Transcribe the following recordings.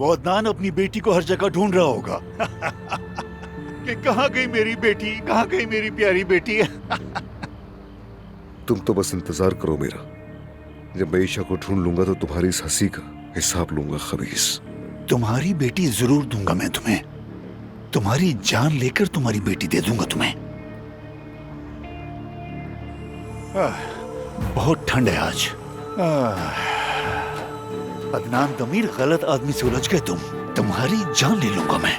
वो अदनान अपनी बेटी को हर जगह ढूंढ रहा होगा कि कहाँ गई मेरी बेटी, कहाँ गई मेरी प्यारी बेटी। तुम तो बस इंतजार करो मेरा। जब मैं ईशा को ढूंढ लूंगा तो तुम्हारी इस हंसी का हिसाब लूंगा खबीस। तुम्हारी बेटी जरूर दूंगा मैं तुम्हें। तुम्हारी जान लेकर तुम्हारी बेटी दे दूंगा तुम्हें। बहुत ठंड है आज। अदनान दमीर, गलत आदमी से उलझ गए तुम। तुम्हारी जान ले लूंगा मैं।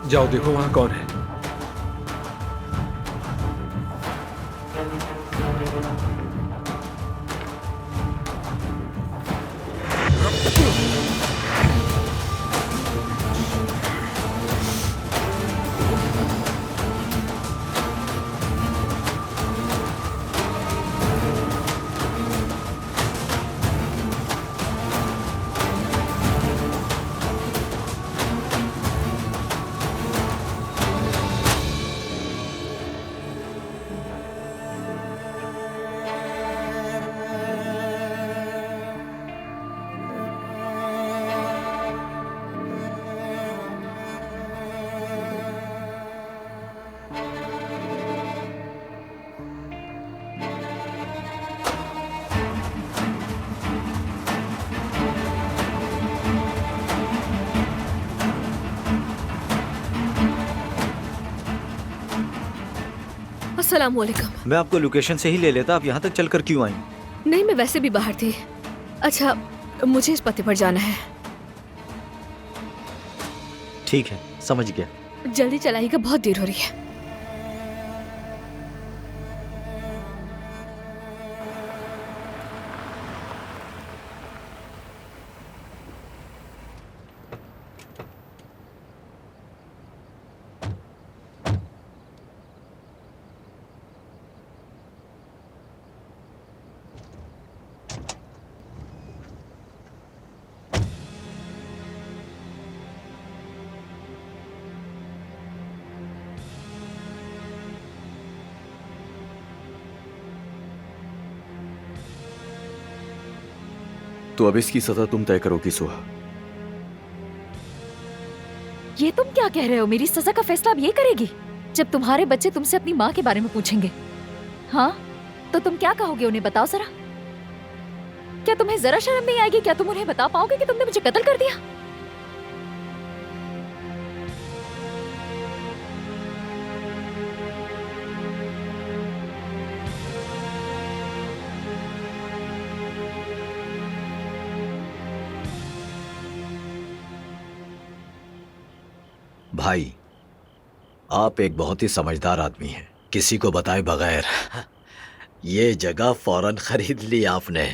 जाओ देखो वहां कौन है। अस्सलामुअलैकुम। मैं आपको लोकेशन से ही ले लेता, आप यहाँ तक चलकर क्यों आई? नहीं, मैं वैसे भी बाहर थी। अच्छा, मुझे इस पते पर जाना है। ठीक है, समझ गया। जल्दी चलाइएगा, बहुत देर हो रही है। तो अब इसकी सजा तुम तय करोगी सुहा। ये तुम क्या कह रहे हो? मेरी सजा का फैसला अब ये करेगी? जब तुम्हारे बच्चे तुमसे अपनी माँ के बारे में पूछेंगे, हाँ, तो तुम क्या कहोगे उन्हें? बताओ जरा। क्या तुम्हें जरा शर्म नहीं आएगी? क्या तुम उन्हें बता पाओगे कि तुमने मुझे कत्ल कर दिया? भाई, आप एक बहुत ही समझदार आदमी हैं। किसी को बताए बगैर ये जगह फौरन खरीद ली आपने।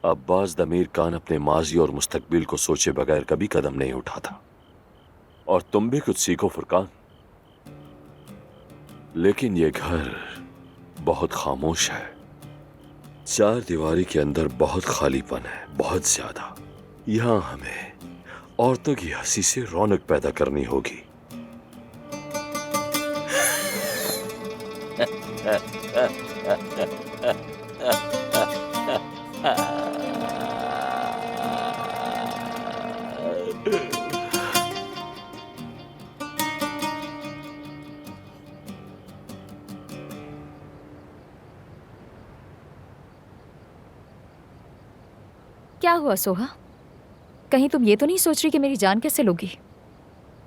अब्बास दमीर खान अपने माजी और मुस्तकबिल को सोचे बगैर कभी कदम नहीं उठाता। और तुम भी कुछ सीखो फुरकान। लेकिन ये घर बहुत खामोश है। चार दीवारी के अंदर बहुत खालीपन है, बहुत ज्यादा। यहां हमें औरतों की हंसी से रौनक पैदा करनी होगी। क्या हुआ सोहा? कहीं तुम ये तो नहीं सोच रही कि मेरी जान कैसे लोगी?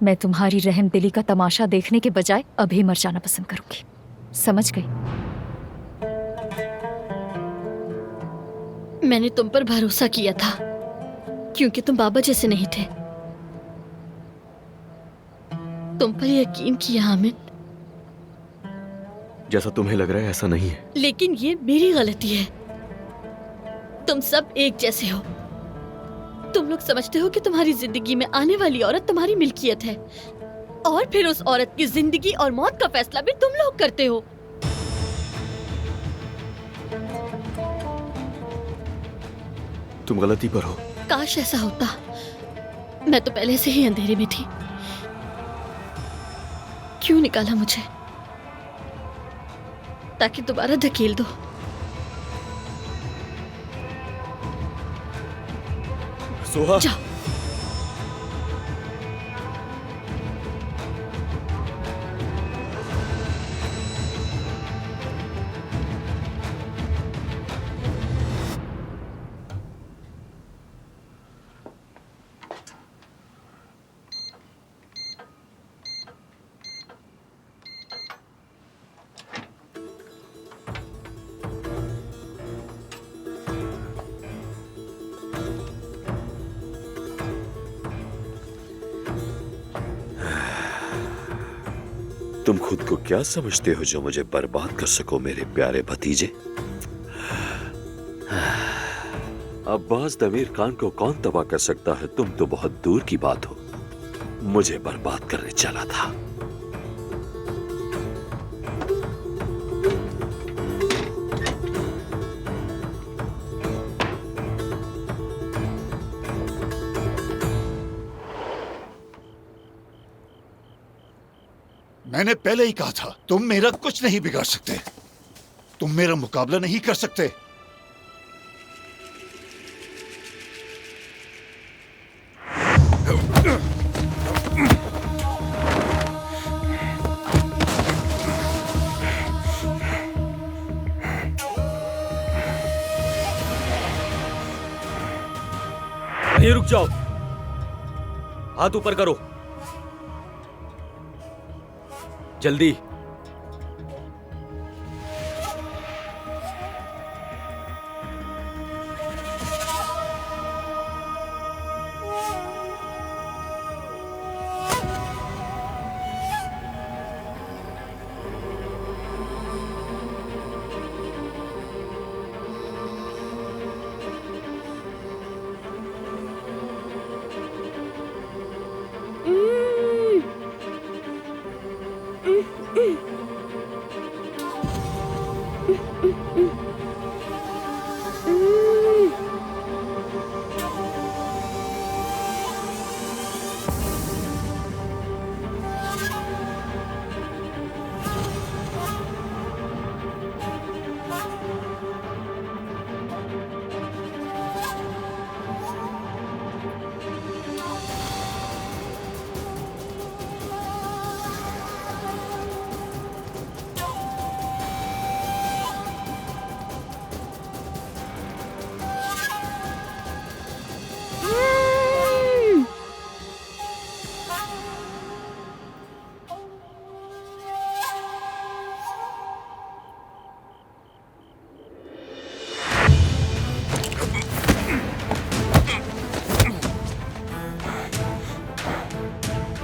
मैं तुम्हारी रहमदिली का तमाशा देखने के बजाय अभी मर जाना पसंद करूंगी। समझ गई? मैंने तुम पर भरोसा किया था क्योंकि तुम बाबा जैसे नहीं थे। तुम पर यकीन किया हामिद। जैसा तुम्हें लग रहा है ऐसा नहीं है। लेकिन ये मेरी गलती है। तुम सब एक जैसे हो। तुम लोग समझते हो कि तुम्हारी जिंदगी में आने वाली औरत तुम्हारी मिल्कियत है और फिर उस औरत की जिंदगी और मौत का फैसला भी तुम लोग करते हो। तुम गलती पर हो। काश ऐसा होता। मैं तो पहले से ही अंधेरे में थी। क्यों निकाला मुझे? ताकि दोबारा धकेल दो। सुहा। जाओ। तुम खुद को क्या समझते हो जो मुझे बर्बाद कर सको मेरे प्यारे भतीजे? अब्बास दमीर खान को कौन तबाह कर सकता है? तुम तो बहुत दूर की बात हो। मुझे बर्बाद करने चला था। मैंने पहले ही कहा था तुम मेरा कुछ नहीं बिगाड़ सकते, तुम मेरा मुकाबला नहीं कर सकते। नहीं, रुक जाओ। हाथ ऊपर करो जल्दी।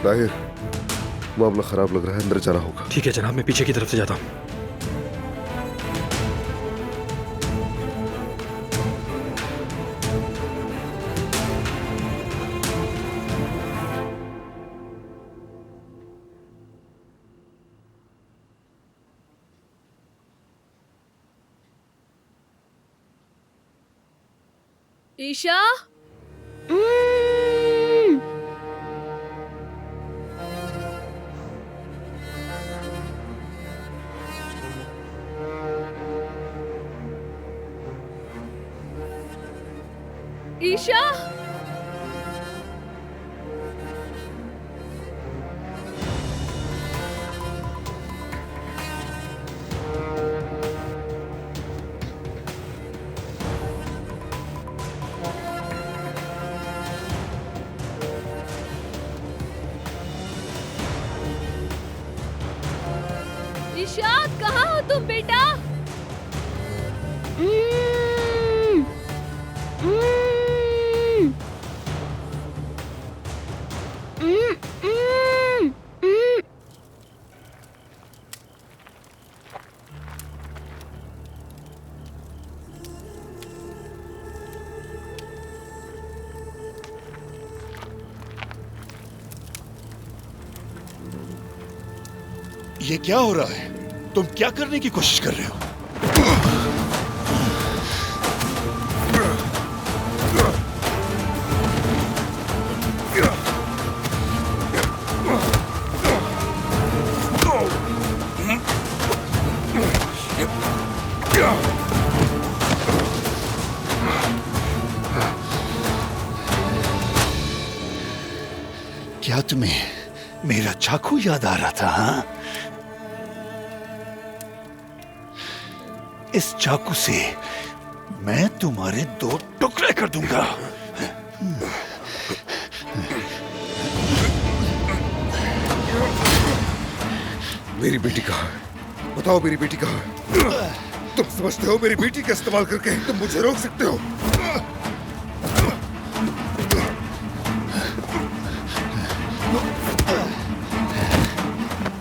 ताहिर, मामला खराब लग रहा है, अंदर जाना होगा। ठीक है जनाब, मैं पीछे की तरफ से जाता हूँ। ईशा, ईशा, ईशा, कहाँ हो तुम बेटा? ये क्या हो रहा है? तुम क्या करने की कोशिश कर रहे हो? क्या तुम्हें मेरा चाकू याद आ रहा था? हाँ, इस चाकू से मैं तुम्हारे 2 टुकड़े कर दूंगा। मेरी बेटी कहाँ है? बताओ मेरी बेटी कहाँ है? तुम समझते हो मेरी बेटी का इस्तेमाल करके तुम मुझे रोक सकते हो?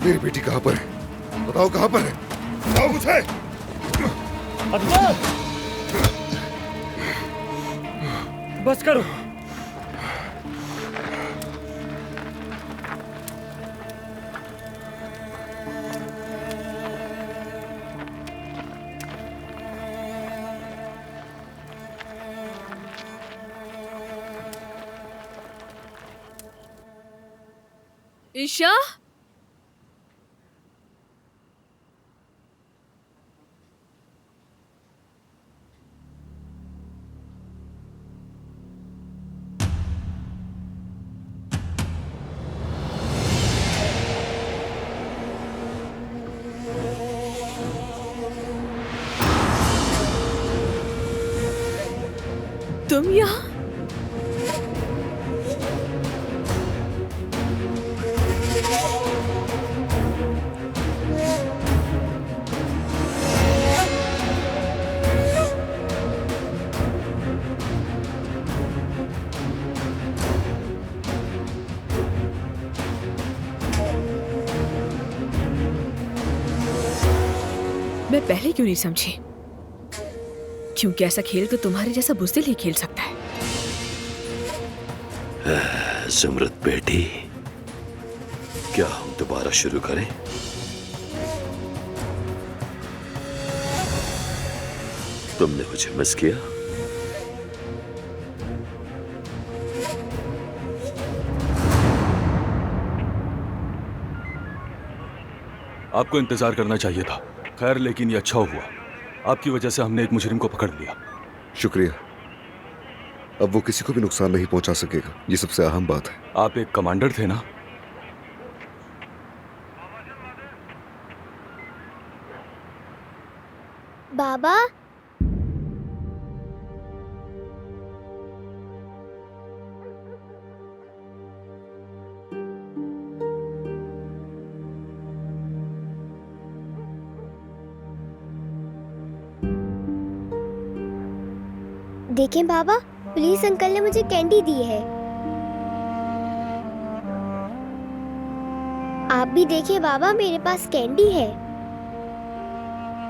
मेरी बेटी कहाँ पर है? बताओ कहाँ पर है? बताओ मुझे। बस करो। ईशा, तुम यहाँ? मैं पहले क्यों नहीं समझी? क्योंकि ऐसा खेल तो तुम्हारे जैसा बुज़दिल ही खेल सकता है। जुमरत बेटी, क्या हम दोबारा शुरू करें? तुमने मुझे मिस किया? आपको इंतजार करना चाहिए था। खैर, लेकिन ये अच्छा हुआ। आपकी वजह से हमने एक मुजरिम को पकड़ लिया। शुक्रिया। अब वो किसी को भी नुकसान नहीं पहुंचा सकेगा, ये सबसे अहम बात है। आप एक कमांडर थे ना? बाबा, देखें बाबा, पुलिस अंकल ने मुझे कैंडी दी है। आप भी देखिए बाबा, मेरे पास कैंडी है।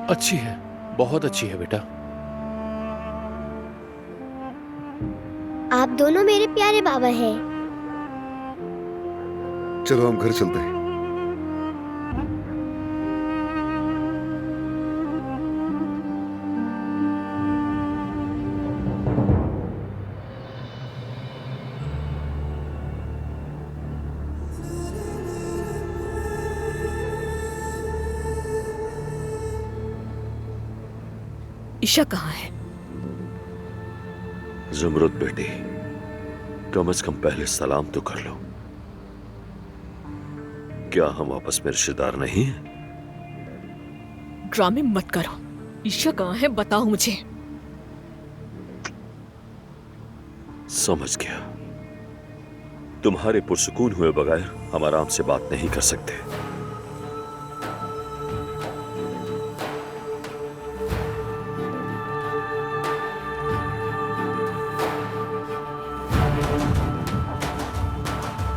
अच्छी है, बहुत अच्छी है बेटा। आप दोनों मेरे प्यारे बाबा हैं। चलो हम घर चलते हैं। ईशा कहाँ है? जुमरत बेटी, कम से कम पहले सलाम तो कर लो। क्या हम आपस में रिश्तेदार नहीं हैं? ड्रामे मत करो। ईशा कहाँ है बताओ मुझे। समझ गया। तुम्हारे पुरसुकून हुए बगैर हम आराम से बात नहीं कर सकते।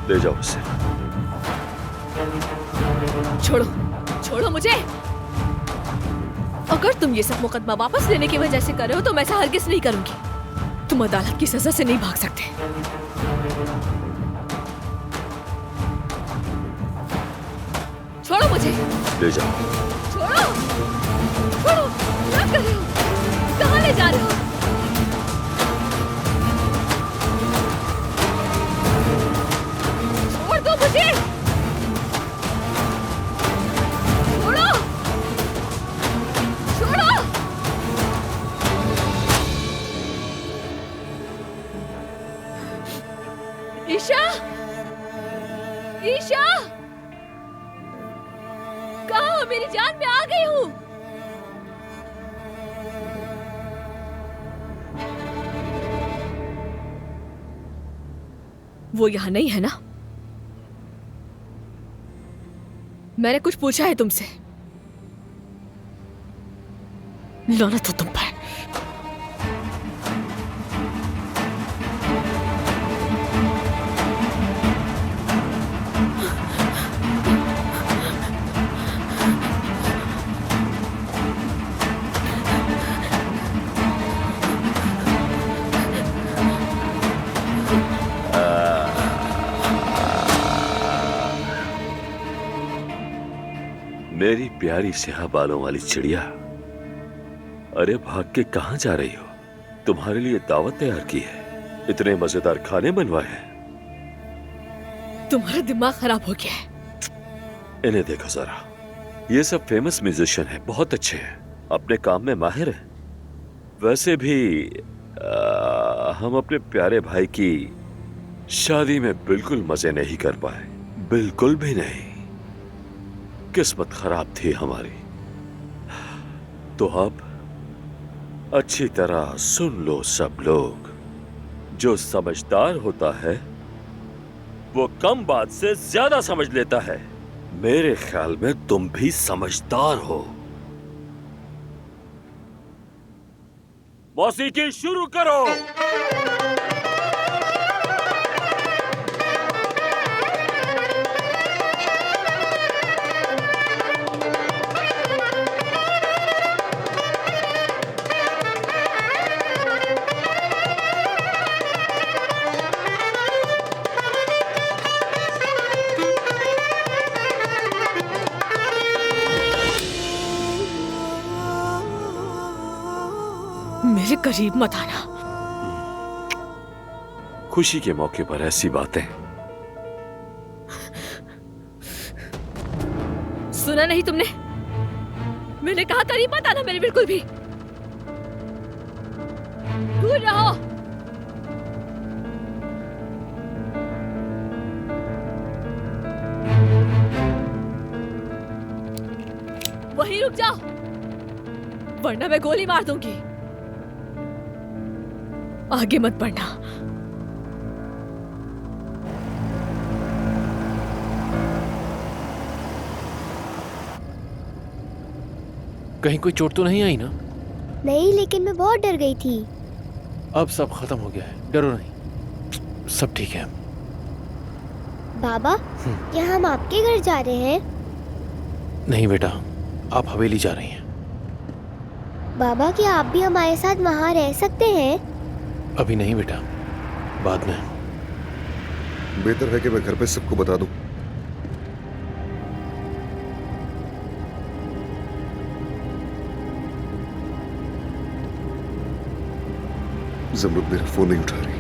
ले जाओ इसे। छोड़ो, छोड़ो मुझे। अगर तुम ये सब मुकदमा वापस लेने की वजह से कर रहे हो तो मैं ऐसा हरगिज नहीं करूंगी। तुम अदालत की सजा से नहीं भाग सकते। छोड़ो मुझे। ले जाओ। छोड़ो, छोड़ो। क्या कर रहे हो? कहाँ ले जा रहे हो? छोड़ दो मुझे। छोड़ो, छोड़ो। ईशा, ईशा, कहाँ हो मेरी जान? मैं आ गई हूँ। वो यहाँ नहीं है ना? मैंने कुछ पूछा है तुमसे? लानत हो तुम पर। मेरी प्यारी स्याह बालों वाली चिड़िया, अरे भाग के कहां जा रही हो? तुम्हारे लिए दावत तैयार की है, इतने मजेदार खाने बनवाए हैं। तुम्हारा दिमाग खराब हो गया है। इन्हें देखो जरा, ये सब फेमस म्यूजिशियन हैं, बहुत अच्छे हैं, अपने काम में माहिर हैं। वैसे भी हम अपने प्यारे भाई की शादी में बिल्कुल मजे नहीं कर पाए, बिल्कुल भी नहीं। किस्मत खराब थी हमारी। तो अब अच्छी तरह सुन लो सब लोग, जो समझदार होता है वो कम बात से ज्यादा समझ लेता है। मेरे ख्याल में तुम भी समझदार हो। मौसीकी शुरू करो। मेरे करीब मत आना। खुशी के मौके पर ऐसी बातें। सुना नहीं तुमने? मैंने कहा करीब मत आना मेरे, बिल्कुल भी दूर रहो। वहीं रुक जाओ, वरना मैं गोली मार दूंगी। आगे मत बढ़ना। कहीं कोई चोट तो नहीं आई ना? नहीं, लेकिन मैं बहुत डर गई थी। अब सब खत्म हो गया है, डरो नहीं, सब ठीक है। बाबा, क्या हम आपके घर जा रहे हैं? नहीं बेटा, आप हवेली जा रही हैं। बाबा, क्या आप भी हमारे साथ वहाँ रह सकते हैं? अभी नहीं बेटा, बाद में। बेहतर है कि मैं घर पे सबको बता दूं। जमरुद मेरा फोन नहीं उठा रही।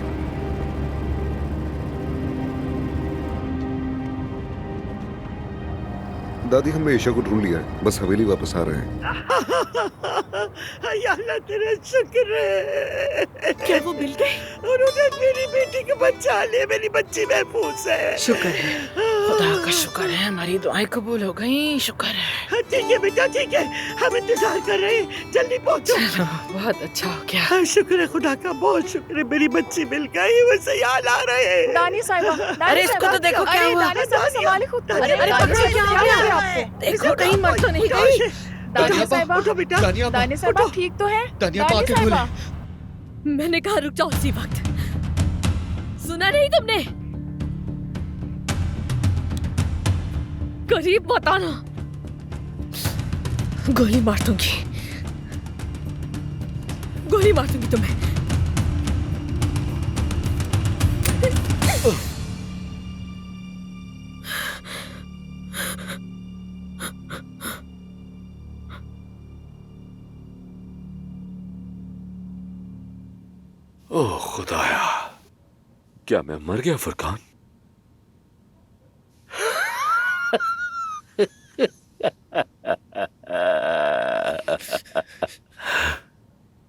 दादी, हमने ईशा को ढूंढ लिया है, बस हवेली वापस आ रहे हैं। अल्लाह तेरा शुक्र है। क्या वो मिल गए? उन्होंने मेरी बेटी को बचा लिया, मेरी बच्ची महफूज है। शुक्र है, खुदा का शुक्र है, हमारी दुआएं कबूल हो गई, शुक्र है। ठीक है बेटा, ठीक है, हम इंतजार कर रहे हैं, जल्दी पहुंचो। चलो, बहुत अच्छा हो गया। शुक्र है खुदा का, बहुत शुक्र है, मेरी बच्ची मिल गई। वो सयाल आ रहे हैं। दानी साहिबा, अरे इसको तो देखो क्या हुआ। अरे बच्चे क्या हो गया आपको? देखो कहीं मर तो नहीं गई। दानी साहिबा, दानी साहिबा ठीक तो है? दानी साहिबा, मैंने कहा रुक जाओ उसी वक्त। सुना नहीं तुमने? करीब मत आना, गोली मार दूंगी, गोली मार दूंगी तुम्हें। ओह खुदाया, क्या मैं मर गया फुरकान?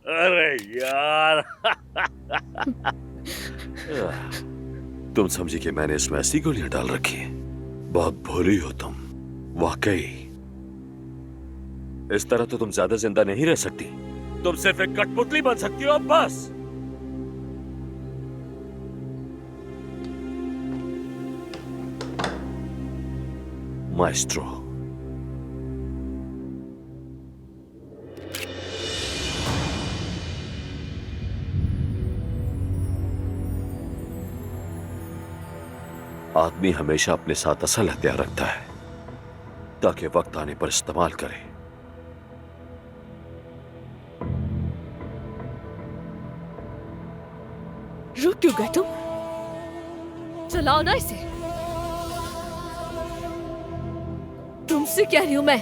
अरे यार तुम समझी कि मैंने इसमें ऐसी गोलियां डाल रखी हैं? बहुत भोली हो तुम, वाकई। इस तरह तो तुम ज्यादा जिंदा नहीं रह सकती। तुम सिर्फ एक कठपुतली बन सकती हो, बस। माएस्ट्रो, आदमी हमेशा अपने साथ असल हथियार रखता है ताकि वक्त आने पर इस्तेमाल करे। रुक क्यों गए तुम? चलाओ ना इसे। तुमसे कह रही हूं मैं,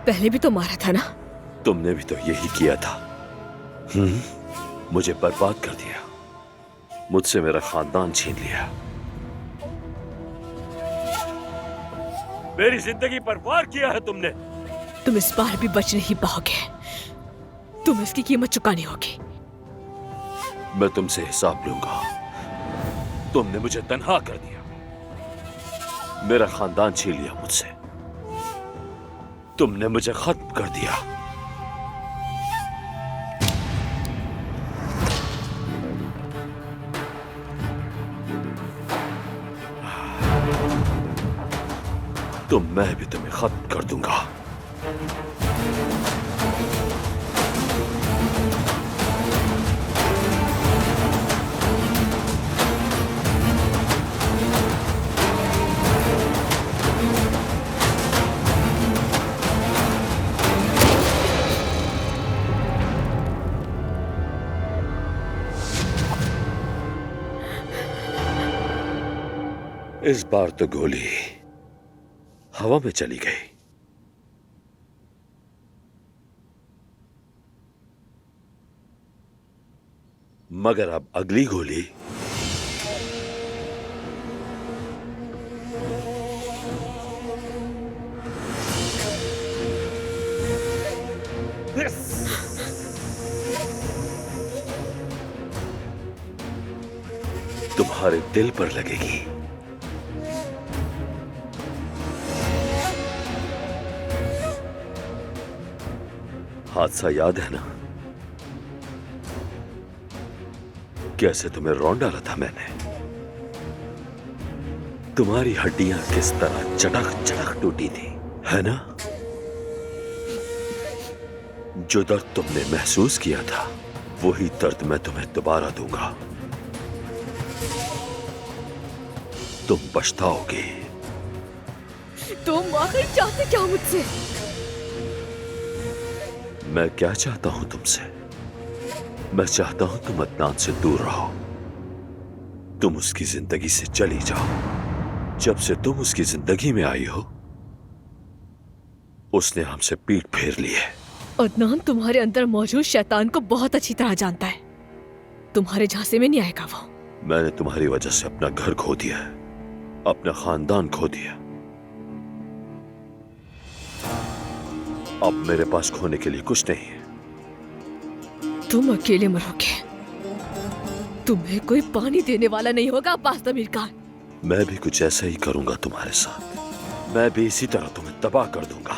पहले भी तो मारा था ना? तुमने भी तो यही किया था। मुझे बर्बाद कर दिया, मुझसे मेरा खानदान छीन लिया, मेरी जिंदगी पर वार किया है तुमने। तुम इस बार भी बच नहीं पाओगे, तुम इसकी कीमत चुकानी होगी। मैं तुमसे हिसाब लूंगा। तुमने मुझे तन्हा कर दिया, मेरा खानदान छीन लिया मुझसे, तुमने मुझे खत्म कर दिया। तो मैं भी तुम्हें खत्म कर दूंगा। इस बार तो गोली हवा में चली गई। मगर अब अगली गोली तुम्हारे दिल पर लगेगी। हादसा याद है ना? कैसे तुम्हें रौंद डाला था मैंने? तुम्हारी हड्डियां किस तरह चटक चटक टूटी थी, है ना? जो दर्द तुमने महसूस किया था, वही दर्द मैं तुम्हें दोबारा दूंगा। तुम पछताओगे। तुम आखिर चाहते क्या मुझसे? मैं क्या चाहता हूं तुमसे? मैं चाहता हूं तुम अदनान से दूर रहो, तुम उसकी जिंदगी से चली जाओ। जब से तुम उसकी जिंदगी में आई हो, उसने हमसे पीठ फेर ली है। अदनान तुम्हारे अंदर मौजूद शैतान को बहुत अच्छी तरह जानता है, तुम्हारे झांसे में नहीं आएगा वो। मैंने तुम्हारी वजह से अपना घर खो दिया है, अपना खानदान खो दिया। अब मेरे पास खोने के लिए कुछ नहीं है। तुम अकेले मरोगे, तुम्हें कोई पानी देने वाला नहीं होगा अब्बास ज़मीर खान। मैं भी कुछ ऐसा ही करूंगा तुम्हारे साथ। मैं भी इसी तरह तुम्हें तबाह कर दूंगा,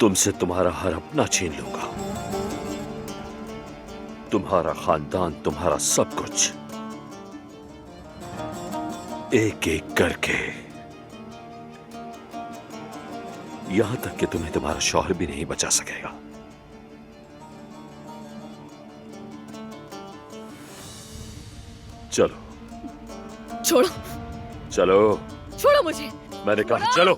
तुमसे तुम्हारा हर अपना छीन लूंगा, तुम्हारा खानदान, तुम्हारा सब कुछ, एक एक करके, यहां तक कि तुम्हें तुम्हारा शौहर भी नहीं बचा सकेगा। चलो छोड़ो, चलो, छोड़ो मुझे। मैंने कहा चलो।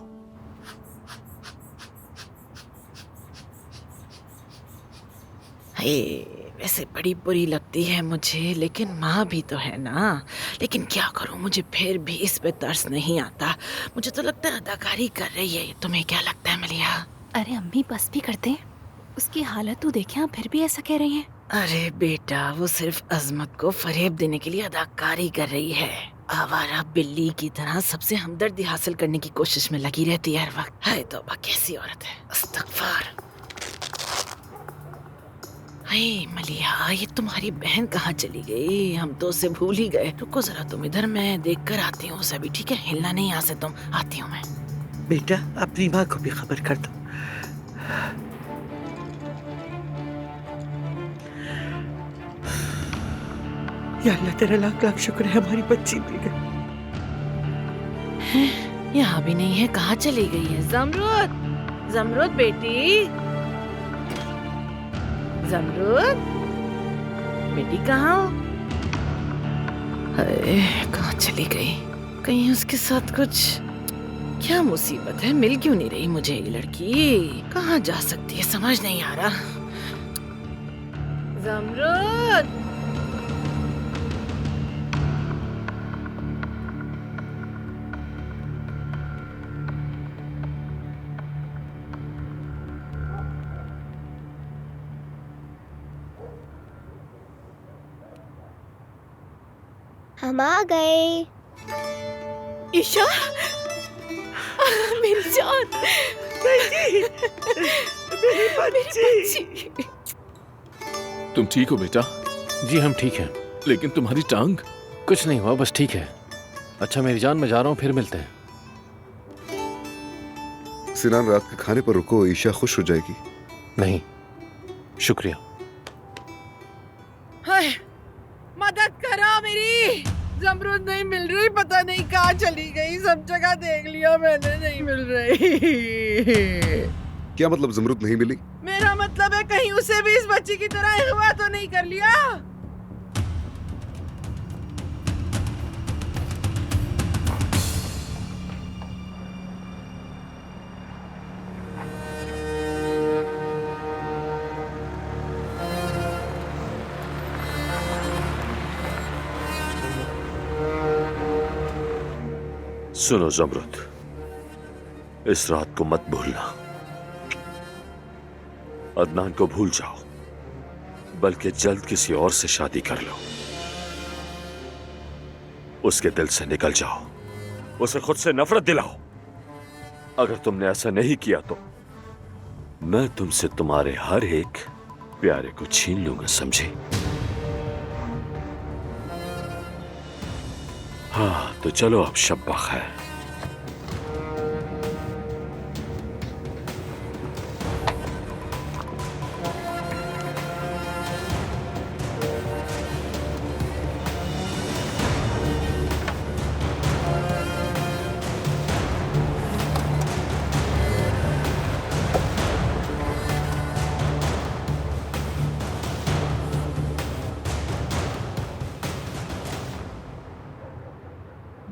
वैसे बड़ी बुरी लगती है मुझे, लेकिन माँ भी तो है ना। लेकिन क्या करूँ, मुझे फिर भी इस पे तरस नहीं आता। मुझे तो लगता है अदाकारी कर रही है। तुम्हें क्या लगता है मलिया? अरे अम्मी बस भी करते हैं, उसकी हालत तो देखें, आप फिर भी ऐसा कह रही हैं। अरे बेटा, वो सिर्फ अजमत को फरेब देने के लिए अदाकारी कर रही है। आवारा बिल्ली की तरह सबसे हमदर्दी हासिल करने की कोशिश में लगी रहती है हर वक्त। हाय तौबा, कैसी औरत है। अस्तगफार। हाय मलिया, ये तुम्हारी बहन कहाँ चली गई? हम तो उसे भूल ही गए। रुको जरा तुम इधर, मैं देख कर आती हूँ उसे भी, ठीक है? हिलना नहीं यहाँ से तुम। आती हूँ मैं। बेटा अपनी माँ को भी खबर कर दो। या अल्लाह तेरा लाख लाख शुक्र है हमारी बच्ची मिल गई। यहाँ भी नहीं है, कहाँ चली गई है? जमरूद, जमरूद बेटी, जमरूद बेटी कहाँ हो? हाय, कहाँ चली गई? कहीं उसके साथ कुछ, क्या मुसीबत है? मिल क्यों नहीं रही मुझे ये लड़की? कहाँ जा सकती है समझ नहीं आ रहा। जमरूद, हम आ गए। ईशा, मेरी जान, मेरी बच्ची। तुम ठीक हो बेटा? जी हम ठीक हैं। लेकिन तुम्हारी टांग? कुछ नहीं हुआ, बस ठीक है। अच्छा मेरी जान, मैं जा रहा हूँ, फिर मिलते हैं। सिनान, रात के खाने पर रुको, ईशा खुश हो जाएगी। नहीं शुक्रिया। हाय, मदद करो मेरी। जमरूद नहीं मिल रही, पता नहीं कहाँ चली गई। सब जगह देख लिया मैंने, नहीं मिल रही। क्या मतलब जमरूद नहीं मिली? मेरा मतलब है कहीं उसे भी इस बच्ची की तरह अगवा तो नहीं कर लिया। सुनो जमरूद, इस रात को मत भूलना। अदनान को भूल जाओ, बल्कि जल्द किसी और से शादी कर लो। उसके दिल से निकल जाओ, उसे खुद से नफरत दिलाओ। अगर तुमने ऐसा नहीं किया तो मैं तुमसे तुम्हारे हर एक प्यारे को छीन लूंगा, समझे? हाँ तो चलो अब शब्बा खैर।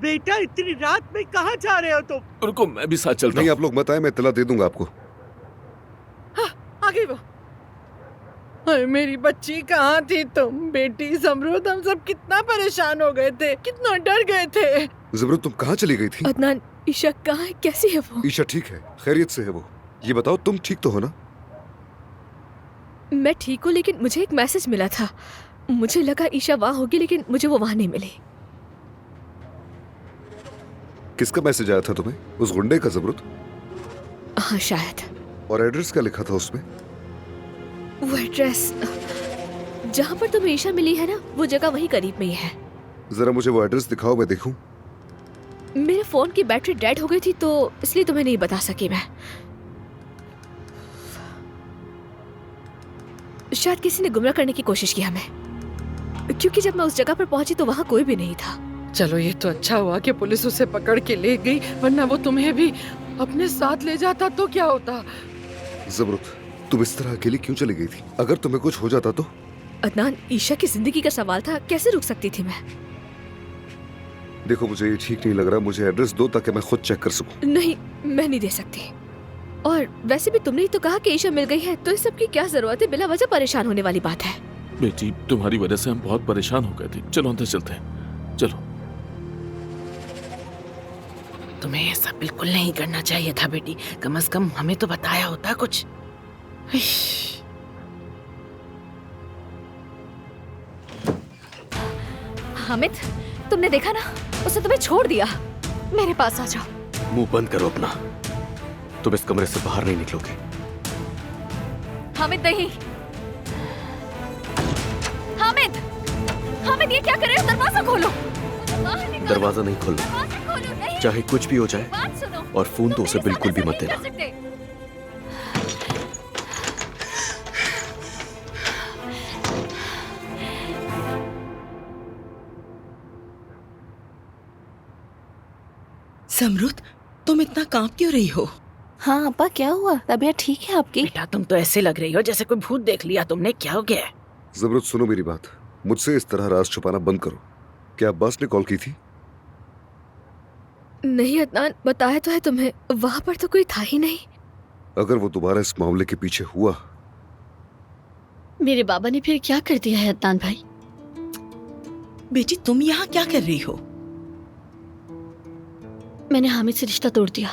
बेटा इतनी रात में कहाँ जा रहे हो तुम? रुको मैं भी साथ चलता हूँ। नहीं, आप लोग मत आए, मैं इत्तला दे दूंगा आपको। हाँ, आ गई वो। हाय, मेरी बच्ची कहाँ थी तुम? बेटी जमरूद, हम सब कितना परेशान हो गए थे, कितना डर गए थे। जमरूद तुम कहाँ चली गई थी? अदनान, ईशा कहाँ है? कैसी है वो? ईशा ठीक है, खैरियत से है वो। ये बताओ तुम ठीक तो हो ना? मैं ठीक हूँ, लेकिन मुझे एक मैसेज मिला था। मुझे लगा ईशा वहाँ होगी, लेकिन मुझे वो वहाँ नहीं मिली। किसका मैसेज आया था तुम्हें? उस गुंडे का जमरूद? हाँ शायद। और एड्रेस क्या लिखा था उसमें? वो एड्रेस जहाँ पर तुम्हें ईशा मिली है ना, वो जगह वहीं करीब में ही है। जरा मुझे वो एड्रेस दिखाओ, मैं देखूं। मेरे फोन की बैटरी डेड हो गई थी, तो इसलिए तुम्हें नहीं बता सकी मैं। शायद किसी ने गुमराह करने की कोशिश की हमें, क्योंकि जब मैं उस जगह पर पहुंची तो वहाँ कोई भी नहीं था। चलो ये तो अच्छा हुआ कि पुलिस उसे पकड़ के ले गई, वरना वो तुम्हें भी अपने साथ ले जाता तो क्या होता। जमरूद तुम इस तरह अकेली क्यों चली गई थी? अगर तुम्हें कुछ हो जाता तो? अदनान, ईशा की जिंदगी का सवाल था, कैसे रुक सकती थी मैं? देखो मुझे ये ठीक नहीं लग रहा, मुझे एड्रेस दो ताकि मैं खुद चेक कर सकूं। नहीं, मैं नहीं दे सकती। और वैसे भी तुमने ही तो कहा कि ईशा मिल गई है, तो इस सब की क्या जरूरत है? बिला वजह परेशान होने वाली बात है। बेटी तुम्हारी वजह से हम बहुत परेशान हो गए थे। चलो अंदर चलते हैं, चलो। तुम्हें ऐसा बिल्कुल नहीं करना चाहिए था बेटी, कम से कम हमें तो बताया होता कुछ। हामिद, तुमने देखा ना, उसने तुम्हें छोड़ दिया। मेरे पास आ जाओ। मुंह बंद करो अपना, तुम इस कमरे से बाहर नहीं निकलोगे। हामिद नहीं, हामिद, हामिद ये क्या कर रहे हो? दरवाजा खोलो। बाहर निकालो। दरवाजा नहीं खोलना, दरवाजा खोलो। नहीं, चाहे कुछ भी हो जाए। बात सुनो। और फोन तो तुम उसे मेरे बिल्कुल साथ भी ऐसे मत नहीं देना। कर सकते। समरुत, तुम इतना कांप क्यों रही हो? हाँ अब्बा, क्या हुआ? तबीयत ठीक है आपकी? बेटा तुम तो ऐसे लग रही हो जैसे कोई भूत देख लिया तुमने। क्या हो गया? जमरुत सुनो मेरी बात, मुझसे इस तरह राज छुपाना बंद करो। क्या अब्बास ने कॉल की थी? नहीं अदनान, बताया तो है तुम्हें, वहां पर तो कोई था ही नहीं। अगर वो दोबारा इस मामले के पीछे हुआ। मेरे बाबा ने फिर क्या कर दिया है अदनान भाई? बेटी तुम यहाँ क्या कर रही हो? मैंने हामिद से रिश्ता तोड़ दिया।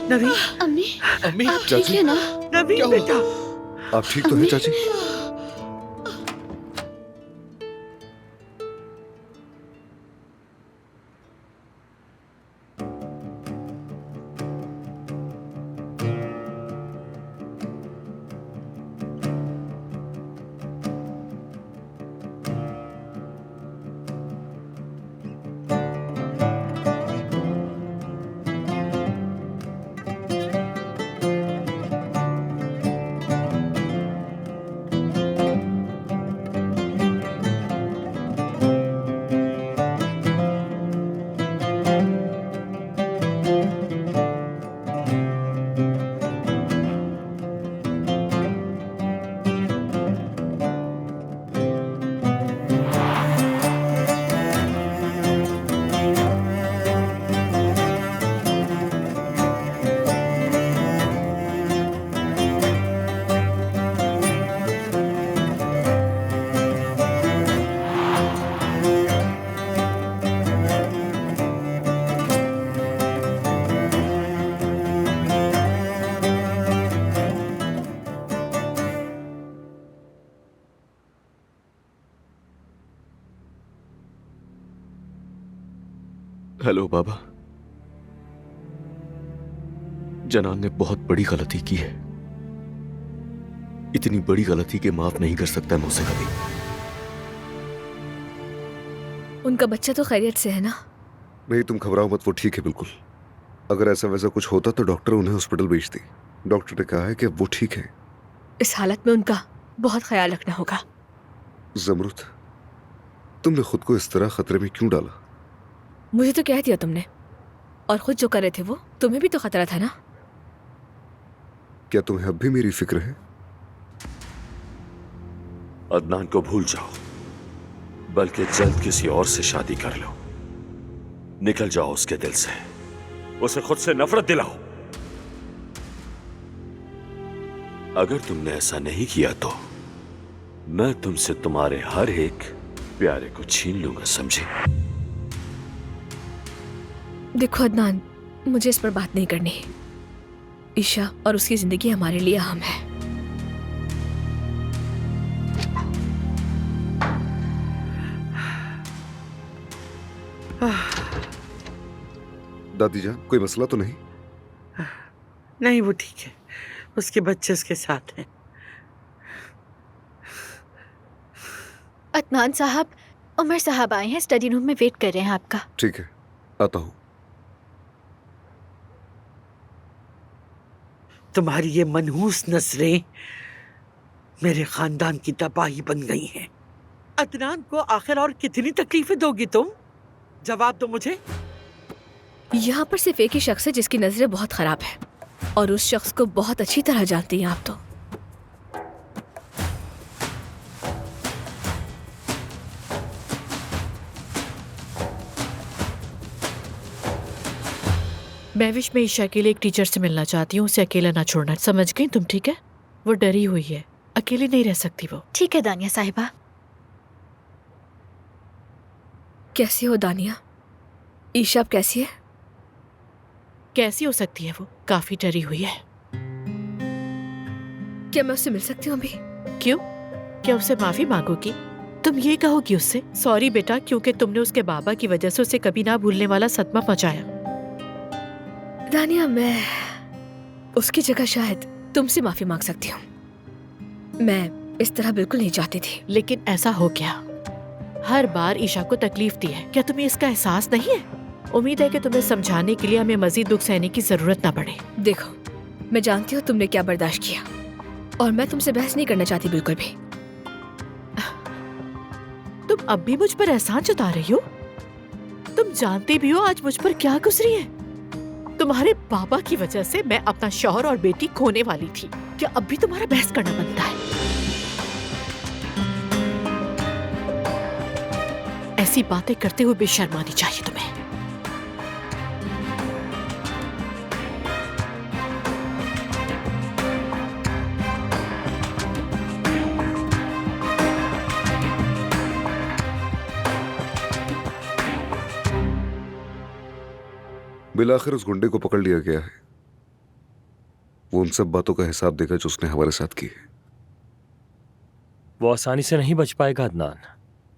नवीन, अम्मी, अम्मी, आप ठीक चाची, है ना? नवीन बेटा, आप ठीक तो हैं चाची? हेलो बाबा। जनान ने बहुत बड़ी गलती की है। इतनी बड़ी गलती के माफ नहीं कर सकता मुझसे कभी। उनका बच्चा तो खैरियत से है ना? नहीं तुम घबराओ मत, वो ठीक है बिल्कुल। अगर ऐसा वैसा कुछ होता तो डॉक्टर उन्हें हॉस्पिटल भेजती। डॉक्टर ने कहा है कि वो ठीक है। इस हालत में उनका बहुत ख्याल रखना होगा। जमरुत, तुमने खुद को इस तरह खतरे में क्यों डाला? मुझे तो कह दिया तुमने, और खुद जो कर रहे थे वो तुम्हें भी तो खतरा था ना। क्या तुम्हें अब भी मेरी फिक्र है? अदनान को भूल जाओ, बल्कि जल्द किसी और से शादी कर लो। निकल जाओ उसके दिल से, उसे खुद से नफरत दिलाओ। अगर तुमने ऐसा नहीं किया तो मैं तुमसे तुम्हारे हर एक प्यारे को छीन लूंगा, समझे? देखो अदनान, मुझे इस पर बात नहीं करनी। ईशा और उसकी जिंदगी हमारे लिए अहम है। दादी जान, कोई मसला तो नहीं? नहीं वो ठीक है, उसके बच्चे उसके साथ हैं। अदनान साहब, उमर साहब आए हैं, स्टडी रूम में वेट कर रहे हैं आपका। ठीक है, आता हूँ। तुम्हारी ये मनहूस नजरें मेरे खानदान की तबाही बन गई हैं। अदनान को आखिर और कितनी तकलीफें दोगी तुम? जवाब दो मुझे। यहाँ पर सिर्फ एक ही शख्स है जिसकी नजरें बहुत खराब है, और उस शख्स को बहुत अच्छी तरह जानती हैं आप तो। महविश में ईशा के लिए एक टीचर से मिलना चाहती हूँ, उसे अकेला ना छोड़ना, समझ गई तुम? ठीक है, वो डरी हुई है, अकेली नहीं रह सकती वो। ठीक है दानिया साहिबा। कैसी हो दानिया? ईशा अब कैसी है? कैसी हो सकती है वो? काफी डरी हुई है। क्या मैं उससे मिल सकती हूँ अभी? क्यों? क्या उससे माफी मांगोगी? तुम ये कहोगी उससे, सॉरी बेटा, क्योंकि तुमने उसके बाबा की वजह से उसे कभी ना भूलने वाला सदमा पहुंचाया। दानिया, मैं उसकी जगह शायद तुमसे माफी मांग सकती हूँ। मैं इस तरह बिल्कुल नहीं चाहती थी। लेकिन ऐसा हो गया। हर बार ईशा को तकलीफ दी है, क्या तुम्हें इसका एहसास नहीं है? उम्मीद है कि तुम्हें समझाने के लिए हमें मजीद दुख सहने की जरूरत ना पड़े। देखो, मैं जानती हूँ तुमने क्या बर्दाश्त किया और मैं तुमसे बहस नहीं करना चाहती बिल्कुल भी। तुम अब भी मुझ पर एहसान जता रही हो? तुम जानती भी हो आज मुझ पर क्या गुजरी है। तुम्हारे पापा की वजह से मैं अपना शौहर और बेटी खोने वाली थी। क्या अब भी तुम्हारा बहस करना बनता है? ऐसी बातें करते हुए बेशर्म आनी चाहिए तुम्हें। बिलाखिर उस गुंडे को पकड़ लिया गया है। वो उन सब बातों का हिसाब देगा जो उसने हमारे साथ की है। वो आसानी से नहीं बच पाएगा अदनान,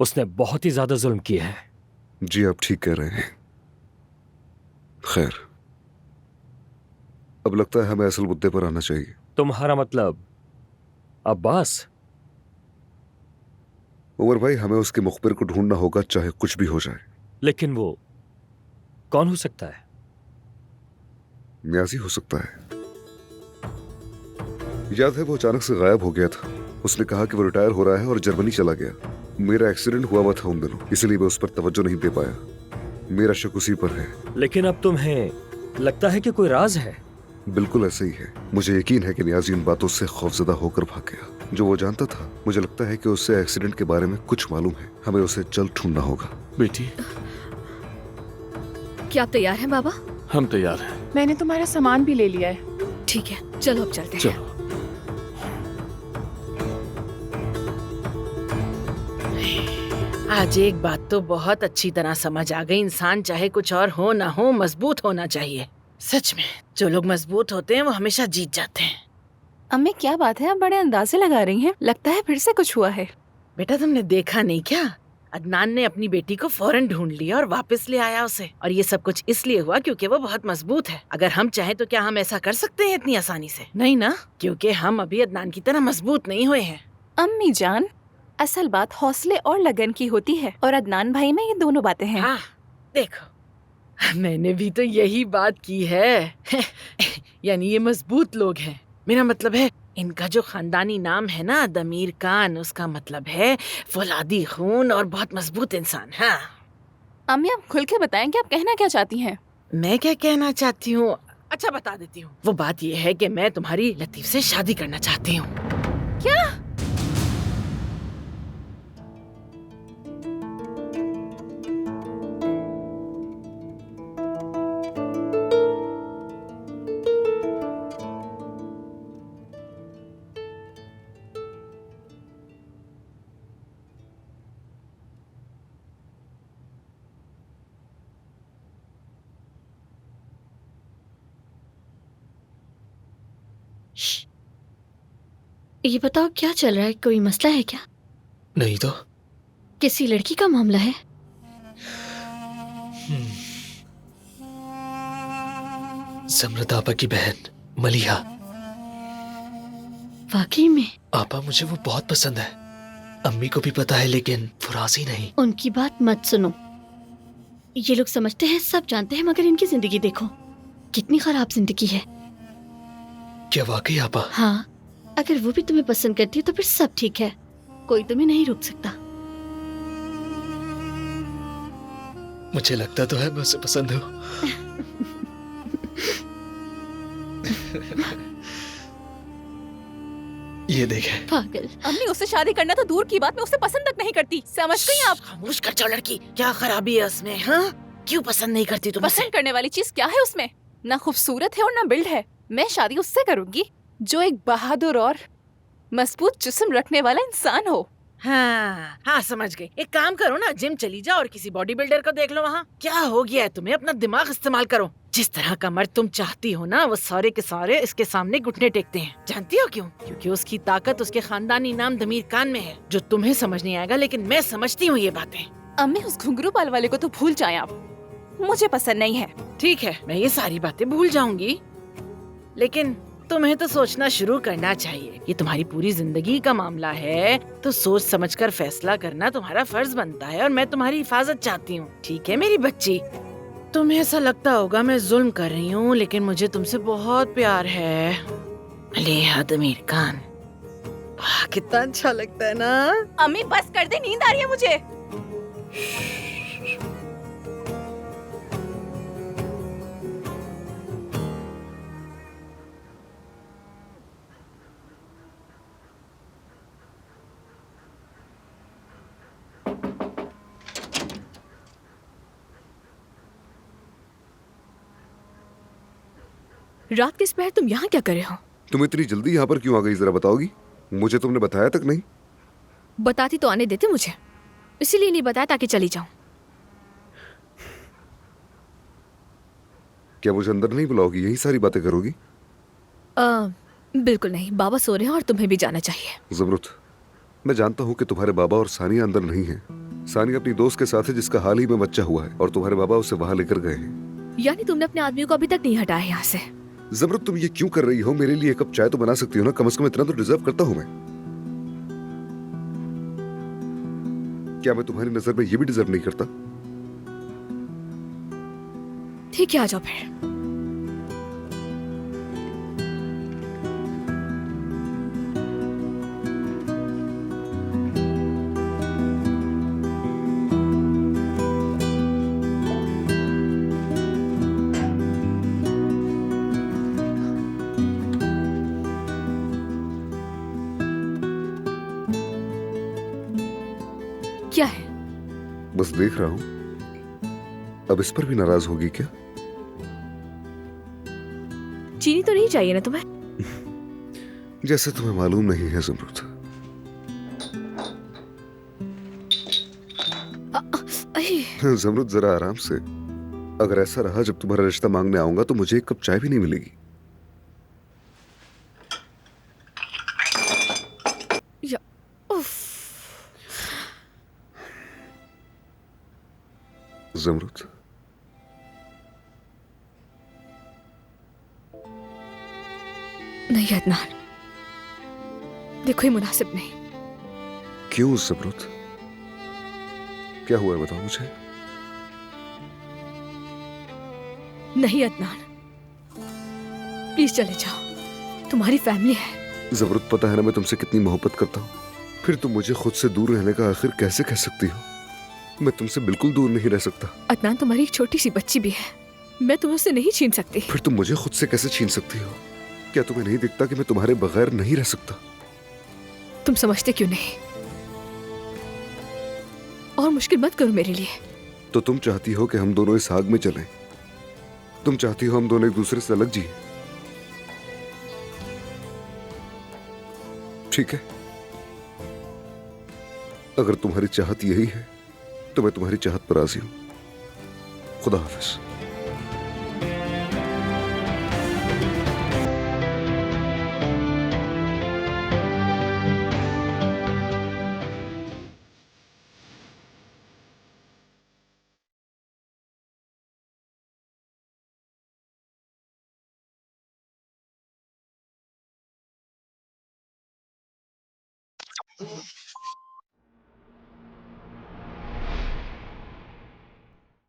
उसने बहुत ही ज्यादा जुल्म किया है। जी आप ठीक कह रहे हैं। खैर, अब लगता है हमें असल मुद्दे पर आना चाहिए। तुम्हारा मतलब अब्बास? उमर भाई, हमें उसके मुखबिर को ढूंढना होगा, चाहे कुछ भी हो जाए। लेकिन वो कौन हो सकता है? न्याजी हो सकता है। याद है वो अचानक से गायब हो गया था। उसने कहा कि वो रिटायर हो रहा है और जर्मनी चला गया। मेरा एक्सीडेंट हुआ था उन दिनों, इसलिए मैं उस पर तवज्जो नहीं दे पाया। मेरा शक उसी पर है। लेकिन अब तुम्हें लगता है कि कोई राज है? बिल्कुल ऐसे ही है। मुझे यकीन है कि न्याजी इन बातों से खौफजदा होकर भाग गया जो वो जानता था। मुझे लगता है कि उससे एक्सीडेंट के बारे में कुछ मालूम है। हमें उसे जल्द ढूंढना होगा। बेटी, क्या आप तैयार हैं बाबा? हम तैयार हैं। मैंने तुम्हारा सामान भी ले लिया है। ठीक है, चलो अब चलते हैं। चलो। आज एक बात तो बहुत अच्छी तरह समझ आ गई, इंसान चाहे कुछ और हो ना हो, मजबूत होना चाहिए। सच में जो लोग मजबूत होते हैं वो हमेशा जीत जाते हैं। अम्मी क्या बात है, आप बड़े अंदाजे लगा रही हैं। लगता है फिर से कुछ हुआ है। बेटा तुमने देखा नहीं क्या? अदनान ने अपनी बेटी को फौरन ढूंढ लिया और वापस ले आया उसे। और ये सब कुछ इसलिए हुआ क्योंकि वो बहुत मजबूत है। अगर हम चाहें तो क्या हम ऐसा कर सकते हैं इतनी आसानी से? नहीं ना, क्योंकि हम अभी अदनान की तरह मजबूत नहीं हुए हैं। अम्मी जान, असल बात हौसले और लगन की होती है और अदनान भाई में ये दोनों बातें हैं। हाँ, देखो मैंने भी तो यही बात की है। यानी ये मजबूत लोग हैं। मेरा मतलब है इनका जो खानदानी नाम है ना, दमीर खान, उसका मतलब है फौलादी खून और बहुत मजबूत इंसान। हाँ अम्मी आप खुल के बताएं कि आप कहना क्या चाहती हैं? मैं क्या कहना चाहती हूँ? अच्छा बता देती हूँ। वो बात ये है कि मैं तुम्हारी लतीफ से शादी करना चाहती हूँ। क्या? ये बताओ क्या चल रहा है? कोई मसला है क्या? नहीं तो। किसी लड़की का मामला है? जमरत आपा की बहन मलिहा। वाकई में? आपा मुझे वो बहुत पसंद है। अम्मी को भी पता है, लेकिन फुरासी नहीं। उनकी बात मत सुनो। ये लोग समझते हैं सब जानते हैं, मगर इनकी जिंदगी देखो कितनी खराब जिंदगी है। क्या वाकई आपा? हाँ, अगर वो भी तुम्हें पसंद करती है तो फिर सब ठीक है। कोई तुम्हें नहीं रोक सकता। मुझे लगता तो है मैं उसे पसंद हूँ। ये देखे। पागल। अम्मी उससे शादी करना तो दूर की बात, मैं उसे पसंद तक नहीं करती। समझ गई आप? खामोश कर जाओ लड़की। क्या खराबी है उसमें? हाँ, क्यों पसंद नहीं करती तुम? पसंद करने वाली चीज क्या है उसमें? ना खूबसूरत है और ना बिल्ड है। मैं शादी उससे करूंगी जो एक बहादुर और मजबूत जिस्म रखने वाला इंसान हो। हाँ हाँ, समझ गई। एक काम करो ना, जिम चली जाओ और किसी बॉडी बिल्डर को देख लो वहाँ। क्या हो गया है तुम्हें? अपना दिमाग इस्तेमाल करो। जिस तरह का मर्द तुम चाहती हो ना, वो सारे के सारे इसके सामने घुटने टेकते हैं। जानती हो क्यों? क्योंकि उसकी ताकत उसके खानदानी नाम दमीर खान में है, जो तुम्हें समझ नहीं आएगा, लेकिन मैं समझती हूँ ये बातें। अम्मी उस घुंघरू बाल वाले को तो भूल जाएं आप, मुझे पसंद नहीं है। ठीक है, मैं ये सारी बातें भूल जाऊंगी, लेकिन तुम्हें तो सोचना शुरू करना चाहिए। ये तुम्हारी पूरी जिंदगी का मामला है, तो सोच समझकर फैसला करना तुम्हारा फर्ज बनता है और मैं तुम्हारी हिफाजत चाहती हूँ। ठीक है मेरी बच्ची? तुम्हें ऐसा लगता होगा मैं जुल्म कर रही हूँ, लेकिन मुझे तुमसे बहुत प्यार है। मलिहा अमीर खान, वाह कितना अच्छा लगता है ना। अम्मी बस कर दे, नींद आ रही है मुझे। रात के इस पहर तुम यहाँ क्या कर रहे हो? तुम इतनी जल्दी यहाँ पर क्यों आ गई, जरा बताओगी? मुझे तुमने बताया तक नहीं। बताती तो आने देते मुझे, इसीलिए नहीं बताया ताकि चली जाऊं। क्या मुझे अंदर नहीं बुलाओगी, यही सारी बातें करोगी? बिल्कुल नहीं, बाबा सो रहे हैं और तुम्हें भी जाना चाहिए। ज़मरुद, मैं जानता हूँ कि तुम्हारे बाबा और सानिया अंदर नहीं है। सानिया अपनी दोस्त के साथ है जिसका हाल ही में बच्चा हुआ है, और तुम्हारे बाबा उसे वहां लेकर गए हैं। यानी तुमने अपने आदमी को अभी तक नहीं हटाया यहाँ से? ज़मरुद, तुम ये क्यों कर रही हो? मेरे लिए एक कप चाय तो बना सकती हो ना, कम से कम इतना तो डिजर्व करता हूँ मैं। क्या मैं तुम्हारी नजर में ये भी डिजर्व नहीं करता? ठीक है, आ जाओ फिर। क्या है? बस देख रहा हूं। अब इस पर भी नाराज होगी क्या? चीनी तो नहीं चाहिए ना तुम्हें? जैसे तुम्हें मालूम नहीं है ज़मरुद। ज़मरुद, जरा आराम से। अगर ऐसा रहा जब तुम्हारा रिश्ता मांगने आऊंगा तो मुझे एक कप चाय भी नहीं मिलेगी। ज़मरुद, नहीं अदनान, देखो ये मुनासिब नहीं। क्यों ज़मरुद? क्या हुआ है बताओ मुझे। नहीं अदनान, प्लीज चले जाओ, तुम्हारी फैमिली है। ज़मरुद, पता है ना मैं तुमसे कितनी मोहब्बत करता हूँ, फिर तुम मुझे खुद से दूर रहने का आखिर कैसे कह सकती हो? मैं तुमसे बिल्कुल दूर नहीं रह सकता। अदनान, तुम्हारी एक छोटी सी बच्ची भी है, मैं तुम्हें उससे नहीं छीन सकती। फिर तुम मुझे खुद से कैसे छीन सकती हो? क्या तुम्हें नहीं दिखता कि मैं तुम्हारे बगैर नहीं रह सकता? तुम समझते क्यों नहीं? और मुश्किल मत करो मेरे लिए। तो तुम चाहती हो कि हम दोनों इस आग में चलें? तुम चाहती हो हम दोनों एक दूसरे से अलग जिए? ठीक है, अगर तुम्हारी चाहत यही है तो मैं तुम्हारी चाहत पर राजी हूं। खुदा हाफिज।